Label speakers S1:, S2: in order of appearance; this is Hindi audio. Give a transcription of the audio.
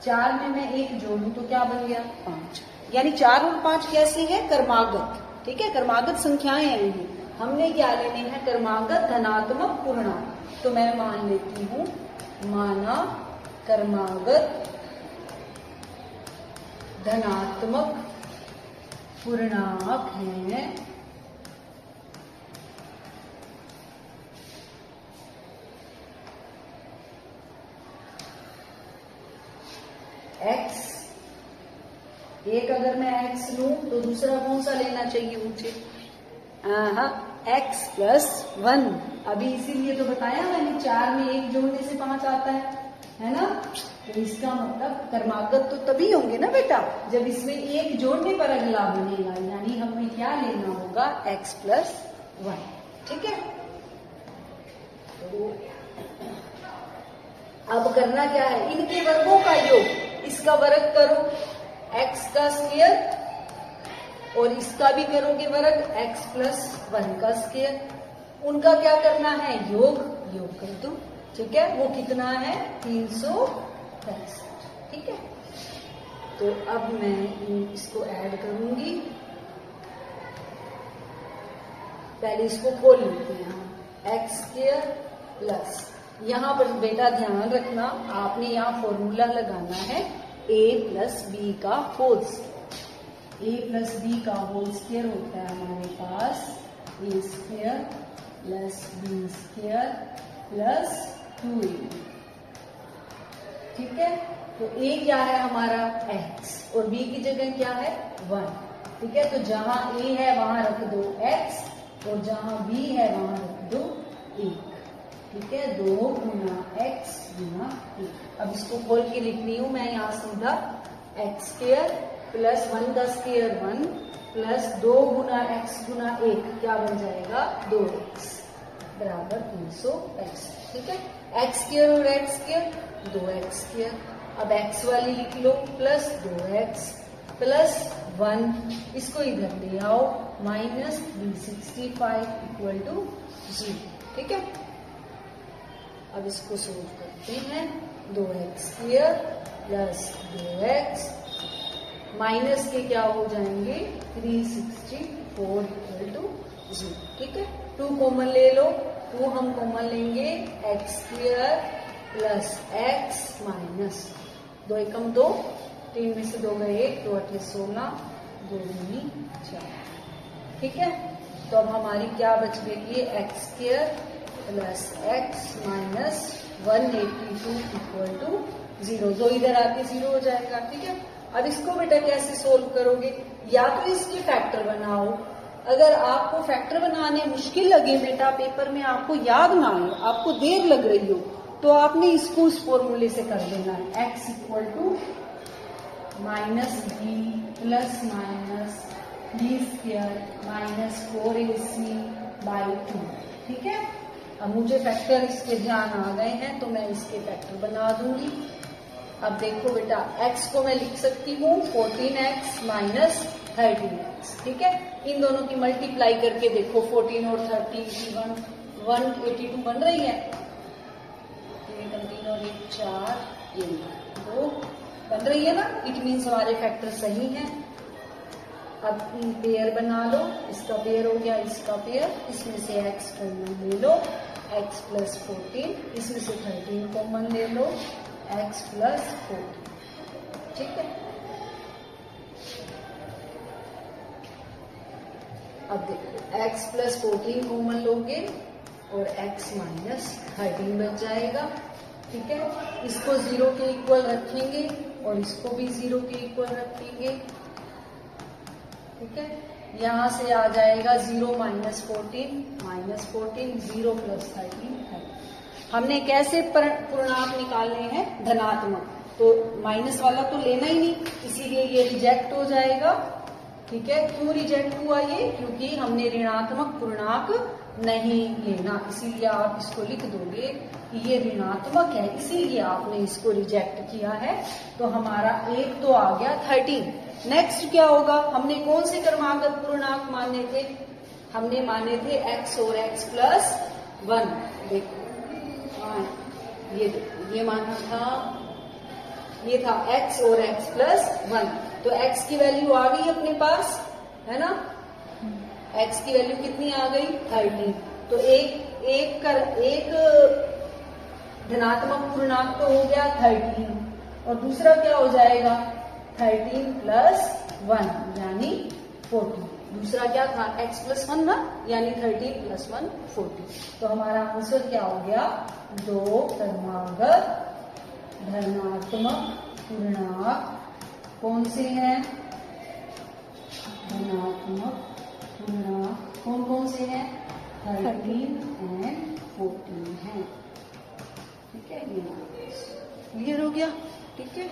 S1: 4 में मैं 1 जोड़ूं तो क्या बन गया 5, यानी 4 और 5 कैसे है क्रमागत, ठीक है, क्रमागत संख्याएं हैं ये। हमने क्या लेने हैं क्रमागत धनात्मक पूर्णांक, तो मैं मान लेती हूं माना क्रमागत धनात्मक पूर्णांक है x। एक अगर मैं x लूं तो दूसरा कौन सा लेना चाहिए मुझे, x + 1। अभी इसीलिए तो बताया मैंने 4 में 1 जोड़ने से 5 आता है ना। तो इसका मतलब क्रमागत तो तभी होंगे ना बेटा जब इसमें 1 जोड़ने पर अगला बनेगा, यानी हमें क्या लेना होगा x + 1, ठीक है। तो अब करना क्या है, इनके वर्गों का योग, इसका वर्ग करो x का स्क्वायर और इसका भी करोगे वर्ग x + 1 का स्क्वायर, उनका क्या करना है योग कर दो, ठीक है। वो कितना है 365, ठीक है। तो अब मैं इसको ऐड करूंगी, पहले इसको खोल लेते हैं x² प्लस, यहाँ पर बेटा ध्यान रखना आपने यहाँ फॉर्मूला लगाना है a + b का होल स्क्वायर। a + b का होल स्क्वायर होता है हमारे पास a² + b² + 2a, ठीक है। तो a क्या है हमारा x और b की जगह क्या है 1, ठीक है। तो जहां a है वहां रख दो x और जहां b है वहां रख दो 1, ठीक है। 2 × x × 1। अब इसको खोल के लिख रही हूं मैं यहाँ सीधा x² + 1 का स्क्वायर 1 प्लस 2 × x × 1 क्या बन जाएगा 2x बराबर 365, ठीक है। x² और x² 2x²। अब x वाली लिख लो प्लस 2x प्लस 1, इसको इधर ले आओ -365 = 0, ठीक है। अब इसको सोल्व करते हैं, 2x² प्लस 2x माइनस के क्या हो जाएंगे 364 = 0, ठीक है। 2 कॉमन ले लो, 2 हम कॉमन लेंगे x² प्लस x माइनस 2 एकम 2, 3 में से 2 गए 1, 2 8 16, 2 दूनी 4, ठीक है। तो अब हमारी क्या बच गई x² प्लस x माइनस 182 = 0, जो इधर आके 0 हो जाएगा, ठीक है। अब इसको बेटा कैसे सोल्व करोगे, या तो इसके फैक्टर बनाओ। अगर आपको फैक्टर बनाने मुश्किल लगे बेटा, पेपर में आपको याद ना आए, आपको देर लग रही हो, तो आपने इसको उस फॉर्मूले से कर देना है x = -b plus minus b² - 4ac/2, ठीक है। अब मुझे फैक्टर इसके ध्यान आ गए हैं तो मैं इसके फैक्टर बना दूंगी। अब देखो बेटा x को मैं लिख सकती हूँ 14x - 13x, ठीक है। इन दोनों की मल्टीप्लाई करके देखो 14 और 13 182 बन रही है, 3 और 1 4, ये 2 बन रही है ना, इट मीन्स हमारे फैक्टर सही हैं। अब पेयर बना लो, इसका पेयर हो गया इसका पेयर, इसमें से x कॉमन ले लो x + 14, इसमें से 13 कॉमन ले लो x + 14, ठीक है। अब देखो x + 14 कॉमन लोगे और x माइनस 13 बच जाएगा, ठीक है। इसको 0 के इक्वल रखेंगे और इसको भी 0 के इक्वल रखेंगे, ठीक है। यहाँ से आ जाएगा 0 - 14 0 + 13 है। हमने कैसे पूर्णांक निकालने हैं धनात्मक, तो माइनस वाला तो लेना ही नहीं, इसीलिए ये रिजेक्ट हो जाएगा, ठीक है। क्यों रिजेक्ट हुआ ये, क्योंकि हमने ऋणात्मक पूर्णांक नहीं लेना, इसीलिए आप इसको लिख दोगे कि ये ऋणात्मक है, इसीलिए आपने इसको रिजेक्ट किया है। तो हमारा एक तो आ गया 13। नेक्स्ट क्या होगा, हमने कौन से क्रमागत पूर्णांक माने थे, हमने माने थे x और x + 1। देखो ये माना था ये था x और x प्लस 1। तो x की वैल्यू आ गई अपने पास, है ना। x की वैल्यू कितनी आ गई 13। तो एक धनात्मक पूर्णांक तो हो गया 13 और दूसरा क्या हो जाएगा 13 प्लस 1 यानी 40। दूसरा क्या था x प्लस 1 ना, यानी 13 प्लस 1 40। तो हमारा आंसर क्या हो गया, दो क्रमागत धनात्मक पूर्णांक कौन से हैं, धनात्मक पूर्णांक कौन कौन से हैं, 13 एंड 14 हैं। ठीक है, ये क्लियर हो गया। ठीक है।